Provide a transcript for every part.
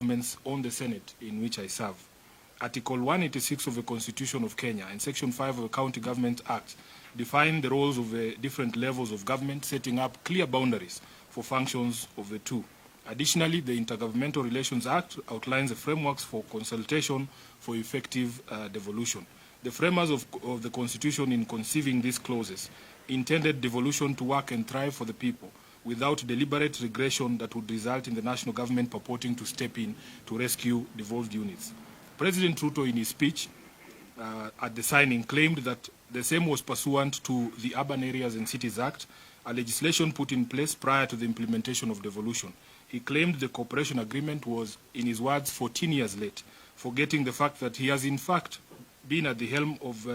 Governments on the Senate in which I serve. Article 186 of the Constitution of Kenya and Section 5 of the County Government Act define the roles of the different levels of government, setting up clear boundaries for functions of the two. Additionally, the Intergovernmental Relations Act outlines the frameworks for consultation for effective devolution. The framers of the Constitution, in conceiving these clauses, intended devolution to work and thrive for the people, without deliberate regression that would result in the national government purporting to step in to rescue devolved units. President Ruto, in his speech at the signing, claimed that the same was pursuant to the Urban Areas and Cities Act, a legislation put in place prior to the implementation of devolution. He claimed the cooperation agreement was, in his words, 14 years late, forgetting the fact that he has in fact been at the helm of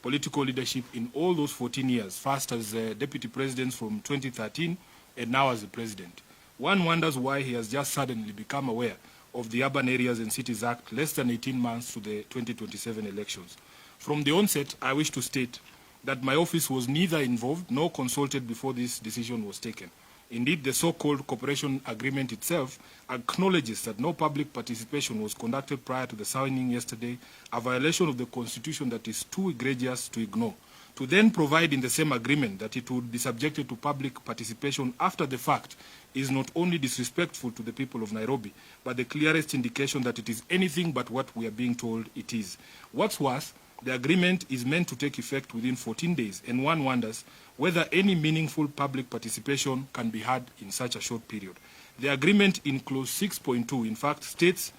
political leadership in all those 14 years, first as deputy president from 2013 and now as the president. One wonders why he has just suddenly become aware of the Urban Areas and Cities Act less than 18 months to the 2027 elections. From the onset, I wish to state that my office was neither involved nor consulted before this decision was taken. Indeed, the so-called cooperation agreement itself acknowledges that no public participation was conducted prior to the signing yesterday, a violation of the Constitution that is too egregious to ignore. To then provide in the same agreement that it would be subjected to public participation after the fact is not only disrespectful to the people of Nairobi, but the clearest indication that it is anything but what we are being told it is. What's worse, the agreement is meant to take effect within 14 days, and one wonders whether any meaningful public participation can be had in such a short period. The agreement in clause 6.2, in fact, states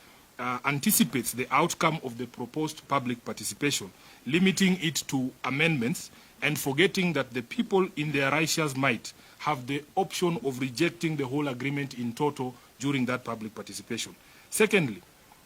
anticipates the outcome of the proposed public participation, limiting it to amendments and forgetting that the people in their righteous might have the option of rejecting the whole agreement in toto during that public participation. Secondly,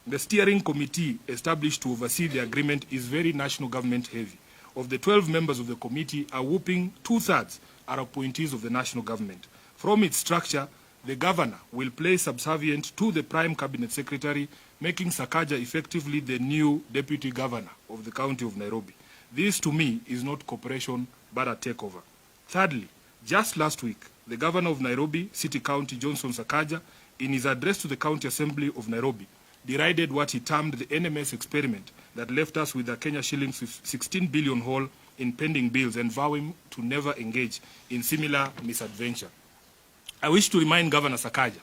the steering committee established to oversee the agreement is very national government heavy. Of the 12 members of the committee, a whopping 2/3 are appointees of the national government. From its structure, the governor will play subservient to the prime cabinet secretary, making Sakaja effectively the new deputy governor of the county of Nairobi. This, to me, is not cooperation, but a takeover. Thirdly, just last week, the governor of Nairobi City County, Johnson Sakaja, in his address to the County Assembly of Nairobi, derided what he termed the NMS experiment that left us with a Kenya shillings 16 billion hole in pending bills and vowing to never engage in similar misadventure. I wish to remind Governor Sakaja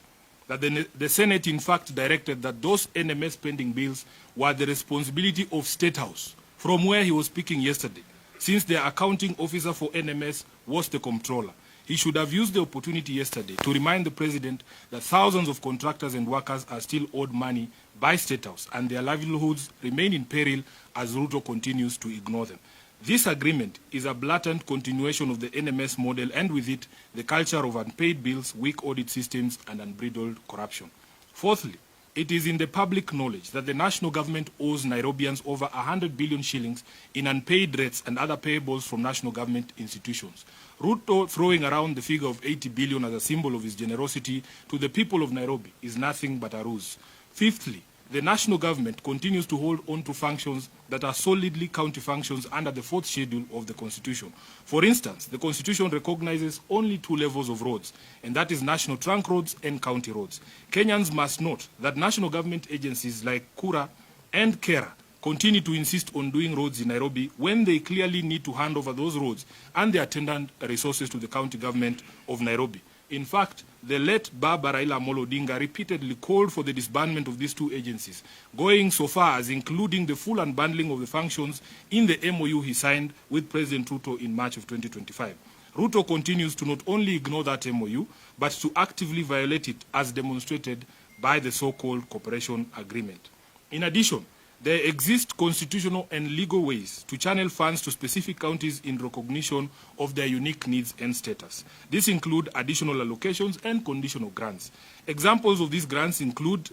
that the Senate in fact directed that those NMS pending bills were the responsibility of State House, from where he was speaking yesterday, since the accounting officer for NMS was the comptroller. He should have used the opportunity yesterday to remind the President that thousands of contractors and workers are still owed money by State House and their livelihoods remain in peril as Ruto continues to ignore them. This agreement is a blatant continuation of the NMS model and with it, the culture of unpaid bills, weak audit systems and unbridled corruption. Fourthly, it is in the public knowledge that the national government owes Nairobians over 100 billion shillings in unpaid rates and other payables from national government institutions. Ruto throwing around the figure of 80 billion as a symbol of his generosity to the people of Nairobi is nothing but a ruse. Fifthly, the national government continues to hold on to functions that are solidly county functions under the 4th schedule of the Constitution. For instance, the Constitution recognizes only 2 levels of roads, and that is national trunk roads and county roads. Kenyans must note that national government agencies like Kura and Kera continue to insist on doing roads in Nairobi when they clearly need to hand over those roads and the attendant resources to the county government of Nairobi. In fact, the late Baba Raila Amolo Odinga repeatedly called for the disbandment of these 2 agencies, going so far as including the full unbundling of the functions in the MOU he signed with President Ruto in March of 2025. Ruto continues to not only ignore that MOU, but to actively violate it as demonstrated by the so-called cooperation agreement. In addition, there exist constitutional and legal ways to channel funds to specific counties in recognition of their unique needs and status. These include additional allocations and conditional grants. Examples of these grants include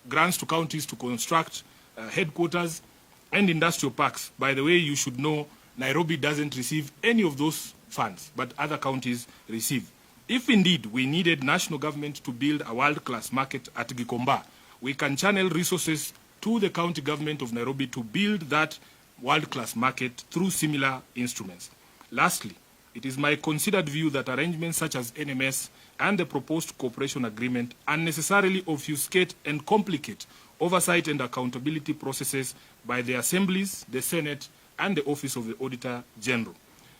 grants to counties to construct headquarters and industrial parks. By the way, you should know Nairobi doesn't receive any of those funds, but other counties receive. If indeed we needed national government to build a world-class market at Gikomba, we can channel resources to the county government of Nairobi to build that world-class market through similar instruments. Lastly, it is my considered view that arrangements such as NMS and the proposed cooperation agreement unnecessarily obfuscate and complicate oversight and accountability processes by the assemblies, the Senate, and the Office of the Auditor General.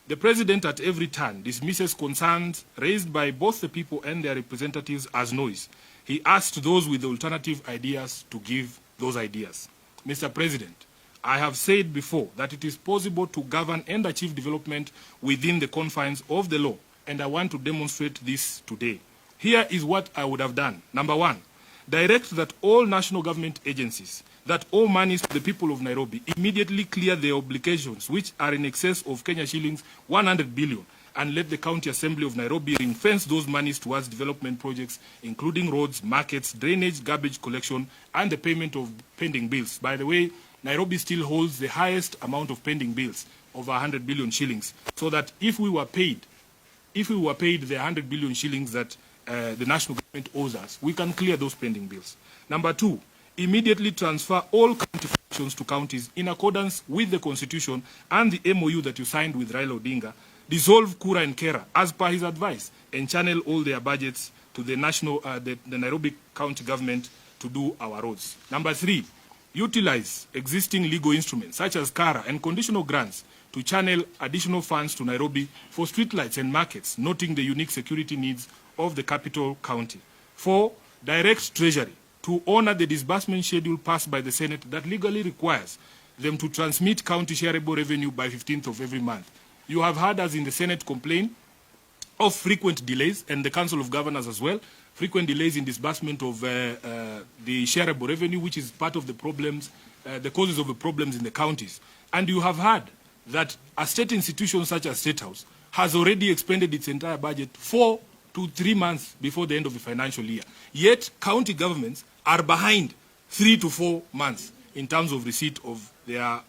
The President at every turn dismisses concerns raised by both the people and their representatives as noise. He asked those with alternative ideas to give those ideas. Mr. President, I have said before that it is possible to govern and achieve development within the confines of the law, and I want to demonstrate this today. Here is what I would have done. Number one, direct that all national government agencies that owe monies to the people of Nairobi immediately clear their obligations, which are in excess of Kenya shillings 100 billion, and let the County Assembly of Nairobi ring-fence those monies towards development projects, including roads, markets, drainage, garbage collection, and the payment of pending bills. By the way, Nairobi still holds the highest amount of pending bills, over 100 billion shillings, so that if we were paid the 100 billion shillings that the national government owes us, we can clear those pending bills. Number two, immediately transfer all county functions to counties in accordance with the Constitution and the MOU that you signed with Raila Odinga. Dissolve Kura and Kera as per his advice and channel all their budgets to the Nairobi County government to do our roads. Number three, utilize existing legal instruments such as Kara and conditional grants to channel additional funds to Nairobi for streetlights and markets, noting the unique security needs of the capital county. 4. Direct Treasury to honor the disbursement schedule passed by the Senate that legally requires them to transmit county shareable revenue by 15th of every month. You have heard us in the Senate complain of frequent delays, and the Council of Governors as well, frequent delays in disbursement of the shareable revenue, which is part of the problems, the causes of the problems in the counties. And you have heard that a state institution such as State House has already expended its entire budget 4 to 3 months before the end of the financial year. Yet, county governments are behind 3 to 4 months in terms of receipt of their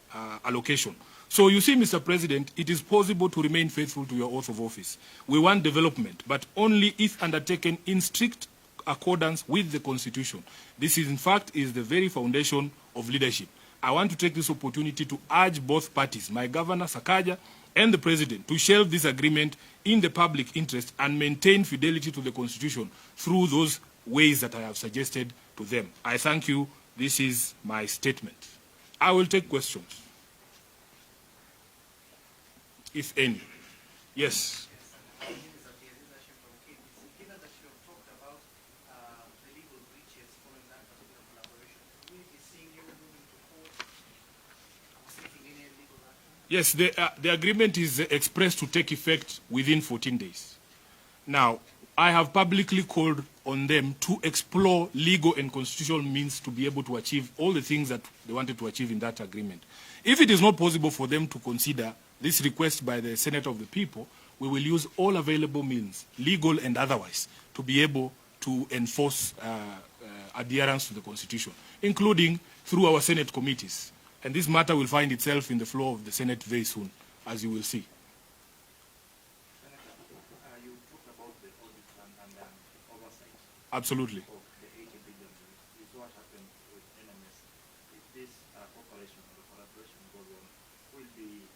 allocation. So you see, Mr. President, it is possible to remain faithful to your oath of office. We want development, but only if undertaken in strict accordance with the Constitution. This is, in fact, is the very foundation of leadership. I want to take this opportunity to urge both parties, my Governor Sakaja and the President, to shelve this agreement in the public interest and maintain fidelity to the Constitution through those ways that I have suggested to them. I thank you. This is my statement. I will take questions, if any. Yes. Yes, the agreement is expressed to take effect within 14 days. Now, I have publicly called on them to explore legal and constitutional means to be able to achieve all the things that they wanted to achieve in that agreement. If it is not possible for them to consider this request by the Senate of the People, we will use all available means, legal and otherwise, to be able to enforce adherence to the Constitution, including through our Senate committees. And this matter will find itself in the floor of the Senate very soon, as you will see. Senator, you talked about the audit and oversight. Absolutely. Of the 80 billion. This is what happened with NMS. If this cooperation or collaboration goes on, will be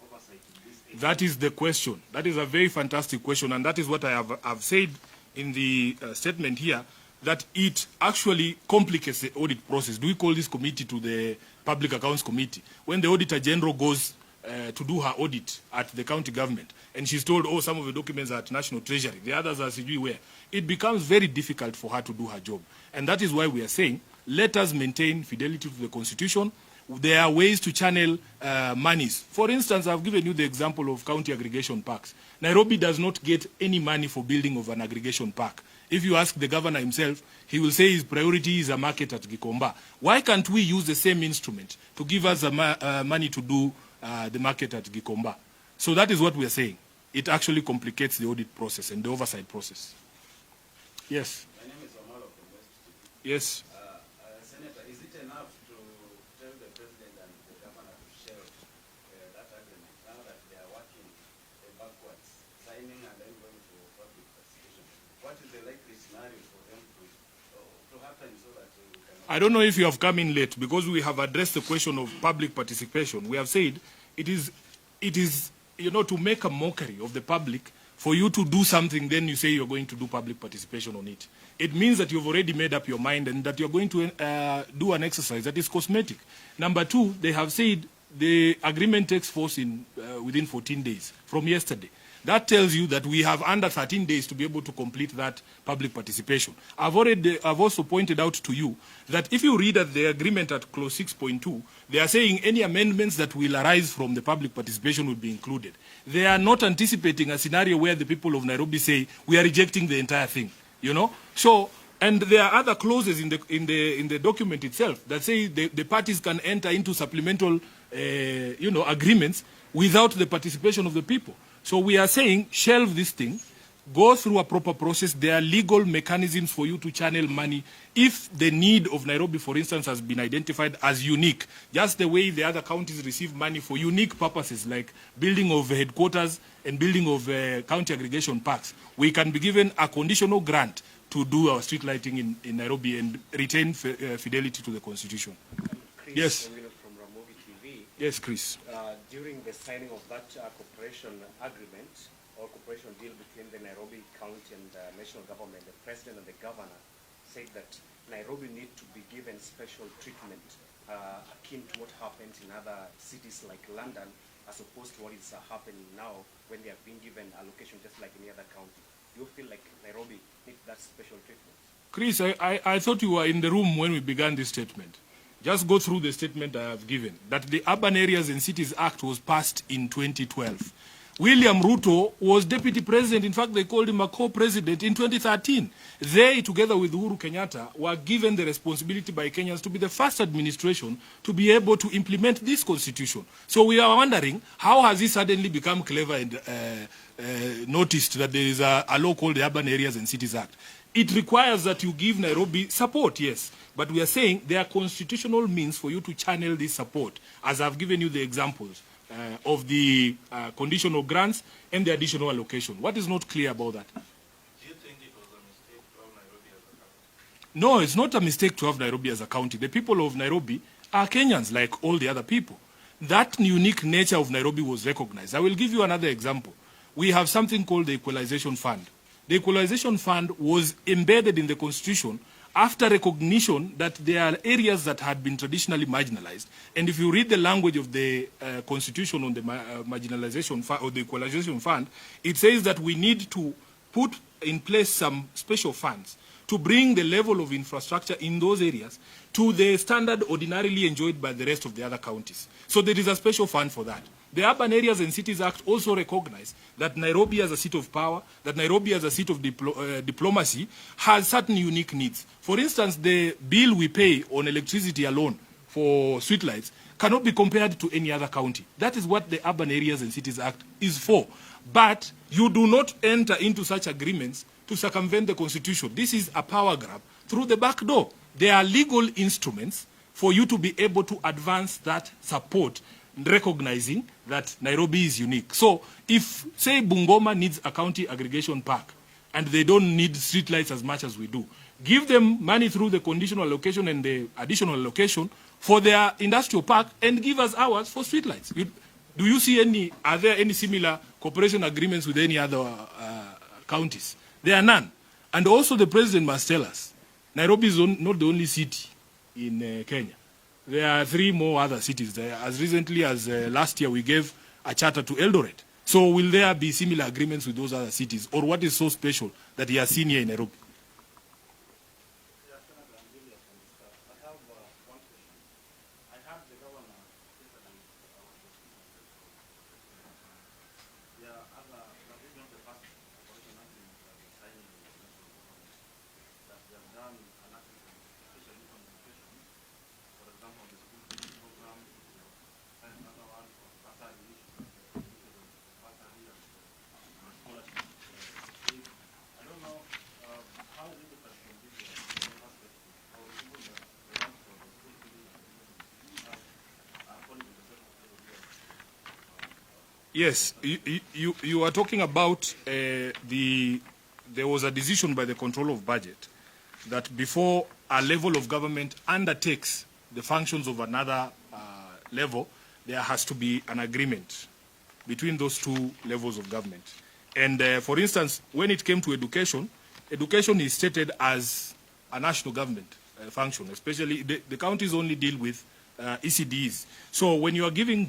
oversight in this? That is the question. That is a very fantastic question, and that is what I have said in the statement here, that it actually complicates the audit process. Do we call this committee to the Public Accounts Committee? When the Auditor General goes to do her audit at the county government, and she's told, oh, some of the documents are at National Treasury, the others are sijui where, it becomes very difficult for her to do her job. And that is why we are saying, let us maintain fidelity to the Constitution. There are ways to channel monies. For instance, I've given you the example of county aggregation parks. Nairobi does not get any money for building of an aggregation park. If you ask the governor himself, he will say his priority is a market at Gikomba. Why can't we use the same instrument to give us money to do the market at Gikomba? So that is what we are saying. It actually complicates the audit process and the oversight process. Yes. My name is Omar of the West. Yes. Senator, is it enough to tell the President and the Governor to share that agreement now that they are working backwards, signing and then going to public participation? What is the likely scenario for them to happen so that we can... I don't know if you have come in late, because we have addressed the question of public participation. We have said it is to make a mockery of the public for you to do something, then you say you're going to do public participation on it. It means that you've already made up your mind and that you're going to do an exercise that is cosmetic. Number two, they have said the agreement takes force within 14 days from yesterday. That tells you that we have under 13 days to be able to complete that public participation. I've also pointed out to you that if you read at the agreement at clause 6.2, they are saying any amendments that will arise from the public participation will be included. They are not anticipating a scenario where the people of Nairobi say we are rejecting the entire thing, you know. So, and there are other clauses in the document itself that say the parties can enter into supplemental, agreements without the participation of the people. So we are saying, shelve this thing, go through a proper process. There are legal mechanisms for you to channel money if the need of Nairobi, for instance, has been identified as unique, just the way the other counties receive money for unique purposes like building of headquarters and building of county aggregation parks. We can be given a conditional grant to do our street lighting in Nairobi and retain fidelity to the Constitution. Chris, Yes. From Ramogi TV. Yes, Chris. During the signing of that cooperation agreement or cooperation deal between the Nairobi County and the national government, the president and the governor said that Nairobi need to be given special treatment akin to what happens in other cities like London, as opposed to what is happening now when they have been given allocation just like any other county. Do you feel like Nairobi needs that special treatment? Chris, I thought you were in the room when we began this statement. Just go through the statement I have given, that the Urban Areas and Cities Act was passed in 2012. William Ruto was deputy president. In fact, they called him a co-president in 2013. They, together with Uhuru Kenyatta, were given the responsibility by Kenyans to be the first administration to be able to implement this constitution. So we are wondering, how has he suddenly become clever and noticed that there is a law called the Urban Areas and Cities Act? It requires that you give Nairobi support, yes. But we are saying there are constitutional means for you to channel this support, as I've given you the examples of the conditional grants and the additional allocation. What is not clear about that? Do you think it was a mistake to have Nairobi as a county? No, it's not a mistake to have Nairobi as a county. The people of Nairobi are Kenyans like all the other people. That unique nature of Nairobi was recognized. I will give you another example. We have something called the Equalization Fund. The Equalization Fund was embedded in the Constitution after recognition that there are areas that had been traditionally marginalized. And if you read the language of the Constitution on the marginalization fund, or the Equalization Fund, it says that we need to put in place some special funds to bring the level of infrastructure in those areas to the standard ordinarily enjoyed by the rest of the other counties. So there is a special fund for that. The Urban Areas and Cities Act also recognized that Nairobi as a seat of power, that Nairobi as a seat of diplomacy, has certain unique needs. For instance, the bill we pay on electricity alone for streetlights cannot be compared to any other county. That is what the Urban Areas and Cities Act is for. But you do not enter into such agreements to circumvent the Constitution. This is a power grab through the back door. There are legal instruments for you to be able to advance that support, recognizing that Nairobi is unique. So if, say, Bungoma needs a county aggregation park and they don't need streetlights as much as we do, give them money through the conditional allocation and the additional allocation for their industrial park and give us ours for streetlights. Do you see are there any similar cooperation agreements with any other counties? There are none. And also the president must tell us, Nairobi is not the only city in Kenya. There are 3 more other cities there. As recently as last year, we gave a charter to Eldoret. So will there be similar agreements with those other cities? Or what is so special that he has seen here in Nairobi? Yeah, Senator, I'm really up on this stuff. I have one question. I heard the governor yesterday. There are other, but this is not the first operation agreement that is signing with the national government. That they have done an agreement, especially on education. For example, the school feeding program, and another one for bursary issues, bursary and scholarship. I don't know how is it different from this perspective, or even the one for the school feeding according to the set of Yes, you are talking about there was a decision by the Control of Budget that before a level of government undertakes the functions of another level, there has to be an agreement between those 2 levels of government. And for instance, when it came to education, education is stated as a national government function, especially the counties only deal with ECDs. So when you are giving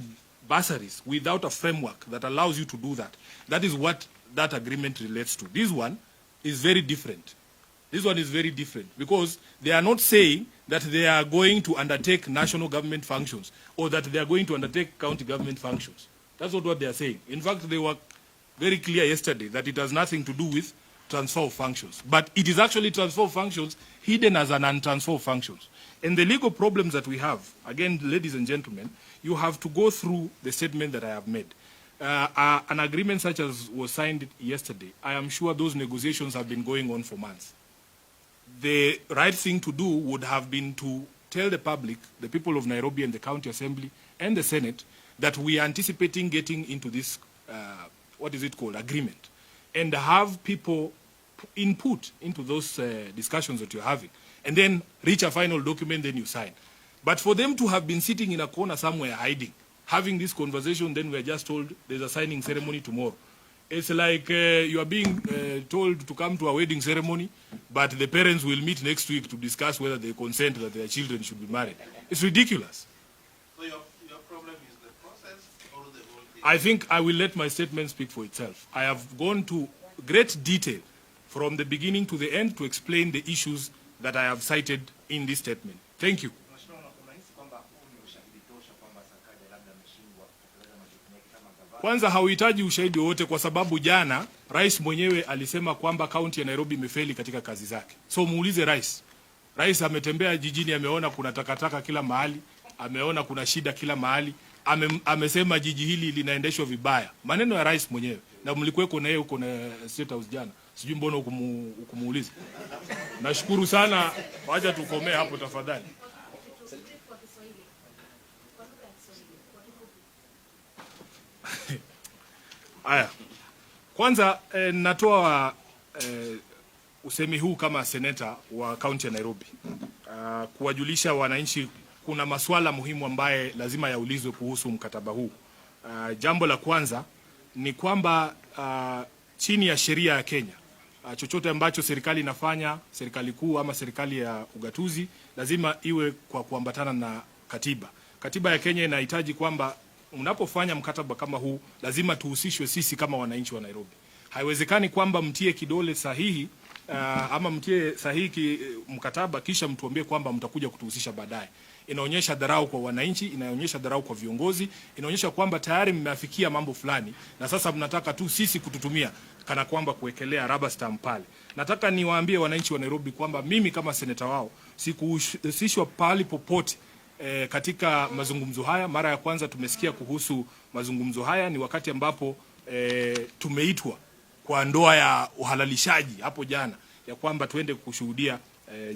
bursaries without a framework that allows you to do that, that is what that agreement relates to. This one is very different. This one is very different because they are not saying that they are going to undertake national government functions or that they are going to undertake county government functions. That's not what they are saying. In fact, they were very clear yesterday that it has nothing to do with transfer of functions. But it is actually transfer of functions hidden as an untransfer of functions. And the legal problems that we have, again, ladies and gentlemen, you have to go through the statement that I have made. An agreement such as was signed yesterday, I am sure those negotiations have been going on for months. The right thing to do would have been to tell the public, the people of Nairobi and the County Assembly and the Senate, that we are anticipating getting into this, agreement, and have people input into those discussions that you're having, and then reach a final document, then you sign. But for them to have been sitting in a corner somewhere hiding, having this conversation, then we're just told there's a signing ceremony tomorrow. It's like you are being told to come to a wedding ceremony, but the parents will meet next week to discuss whether they consent that their children should be married. It's ridiculous. So your problem is the process or the whole thing? I think I will let my statement speak for itself. I have gone to great detail from the beginning to the end to explain the issues that I have cited in this statement. Thank you. Kwanza hauhitaji ushahidi wote kwa sababu jana rais mwenyewe alisema kwamba kaunti ya Nairobi imefeli katika kazi zake. So muulize rais. Rais ametembea jijini, ameona kuna takataka kila mahali, ameona kuna shida kila mahali, amesema jiji hili linaendeshwa vibaya. Maneno ya rais mwenyewe. Na mlikuweko na yeye huko na State House jana. Sijui mbona ukumuuliza. Nashukuru sana. Wacha tukomee hapo tafadhali. Aya. Kwanza natoa usemi huu kama seneta wa kaunti ya Nairobi. Kuwajulisha wananchi kuna masuala muhimu ambaye lazima yaulizwe kuhusu mkataba huu. Jambo la kwanza ni kwamba chini ya sheria ya Kenya, chochote ambacho serikali inafanya, serikali kuu ama serikali ya ugatuzi, lazima iwe kwa kuambatana na katiba. Katiba ya Kenya inahitaji kwamba unapofanya mkataba kama huu lazima tuhusishwe sisi kama wananchi wa Nairobi. Haiwezekani kwamba mtie kidole sahihi ama mtie sahihi mkataba kisha mtuambie kwamba mtakuja kutuhusisha baadaye. Inaonyesha dharau kwa wananchi, inaonyesha dharau kwa viongozi, inaonyesha kwamba tayari mmeafikia mambo fulani na sasa mnataka tu sisi kututumia kana kwamba kuwekelea rubber stamp pale. Nataka niwaambie wananchi wa Nairobi kwamba mimi kama seneta wao sikuhusishwa pali popote katika mazungumzo haya. Mara ya kwanza tumesikia kuhusu mazungumzo haya ni wakati ambapo tumeitwa kwa ndoa ya uhalalishaji hapo jana, ya kwamba tuende kushuhudia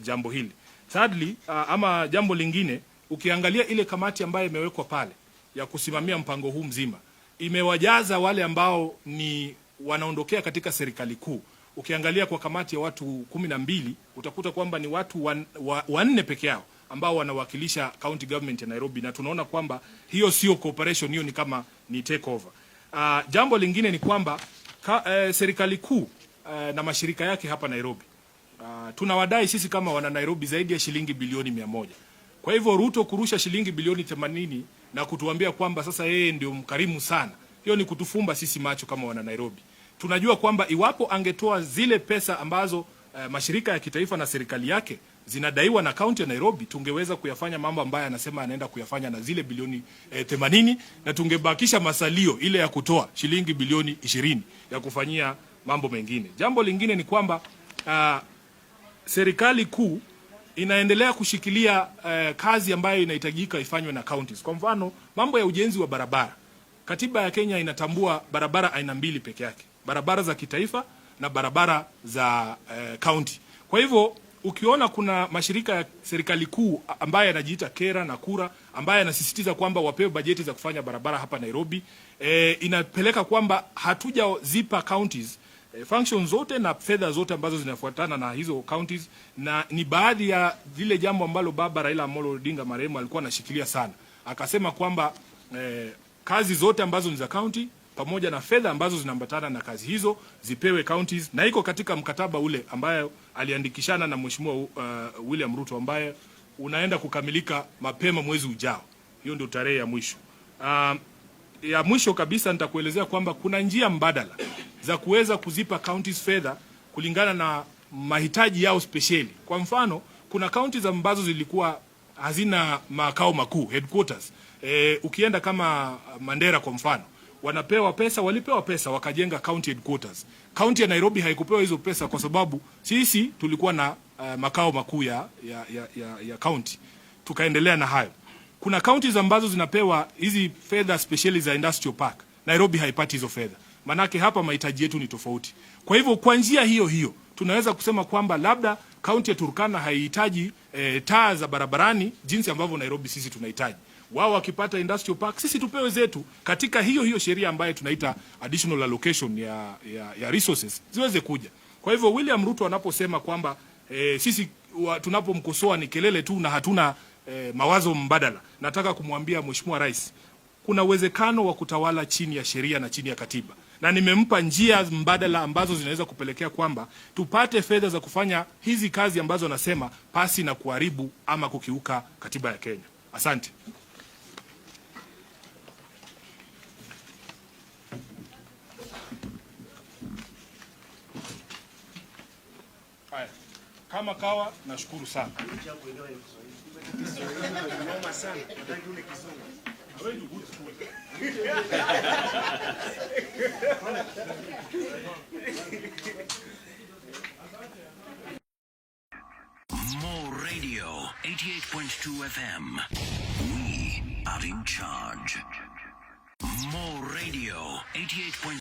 jambo hili. Sadly, ama jambo lingine, ukiangalia ile kamati ambayo imewekwa pale ya kusimamia mpango huu mzima, imewajaza wale ambao ni wanaondokea katika serikali kuu. Ukiangalia kwa kamati ya watu 12, utakuta kwamba ni watu wanne peke yao ambao wanawakilisha county government ya Nairobi, na tunaona kwamba hiyo sio cooperation, hiyo ni kama ni takeover. Jambo lingine ni kwamba serikali kuu na mashirika yake hapa Nairobi, tunawadai sisi kama wana Nairobi zaidi ya shilingi bilioni 100. Kwa hivyo Ruto kurusha shilingi bilioni 80 na kutuambia kwamba sasa yeye ndio mkarimu sana, hiyo ni kutufumba sisi macho kama wana Nairobi. Tunajua kwamba iwapo angetoa zile pesa ambazo mashirika ya kitaifa na serikali yake zinadaiwa na kaunti ya Nairobi, tungeweza kuyafanya mambo ambayo anasema anaenda kuyafanya na zile bilioni 80, na tungebakisha masalio ile ya kutoa shilingi bilioni 20 ya kufanyia mambo mengine. Jambo lingine ni kwamba serikali kuu inaendelea kushikilia kazi ambayo inahitajika ifanywe na counties. Kwa mfano, mambo ya ujenzi wa barabara. Katiba ya Kenya inatambua barabara aina mbili peke yake. Barabara za kitaifa na barabara za county. Kwa hivyo ukiona kuna mashirika ya serikali kuu ambaye yanajiita Kera na Kura ambaye yanasisitiza kwamba wapewe bajeti za kufanya barabara hapa Nairobi, inapeleka kwamba hatujazipa counties functions zote na fedha zote ambazo zinafuatana na hizo counties, na ni baadhi ya zile jambo ambalo baba Raila Amolo Odinga marehemu alikuwa anashikilia sana. Akasema kwamba kazi zote ambazo ni za county pamoja na fedha ambazo zinaambatana na kazi hizo zipewe counties, na iko katika mkataba ule ambayo aliandikishana na Mheshimiwa William Ruto ambaye unaenda kukamilika mapema mwezi ujao. Hiyo ndio tarehe ya mwisho. Ya mwisho kabisa nitakuelezea kwamba kuna njia mbadala za kuweza kuzipa counties fedha kulingana na mahitaji yao speciali. Kwa mfano, kuna counties ambazo zilikuwa hazina makao makuu, headquarters. Ukienda kama Mandera kwa mfano, walipewa pesa wakajenga county headquarters. County ya Nairobi haikupewa hizo pesa kwa sababu sisi tulikuwa na makao makuu ya county. Tukaendelea na hayo. Kuna counties ambazo zinapewa hizi fedha speciali za industrial park. Nairobi haipati hizo fedha. Manake hapa mahitaji yetu ni tofauti. Kwa hivyo kwa njia hiyo hiyo tunaweza kusema kwamba labda county ya Turkana haihitaji taa za barabarani jinsi ambavyo Nairobi sisi tunahitaji. Wao wakipata industrial park, sisi tupewe zetu katika hiyo hiyo sheria ambayo tunaita additional allocation ya resources ziweze kuja. Kwa hivyo William Ruto anaposema kwamba sisi tunapomkosoa ni kelele tu na hatuna mawazo mbadala, nataka kumwambia Mheshimiwa Rais, kuna uwezekano wa kutawala chini ya sheria na chini ya katiba. Na nimempa njia mbadala ambazo zinaweza kupelekea kwamba tupate fedha za kufanya hizi kazi ambazo nasema pasi na kuharibu ama kukiuka katiba ya Kenya. Asante. Haya. Kama kawa, nashukuru sana. More Radio, 88.2 FM. We are in charge. More Radio, 88.2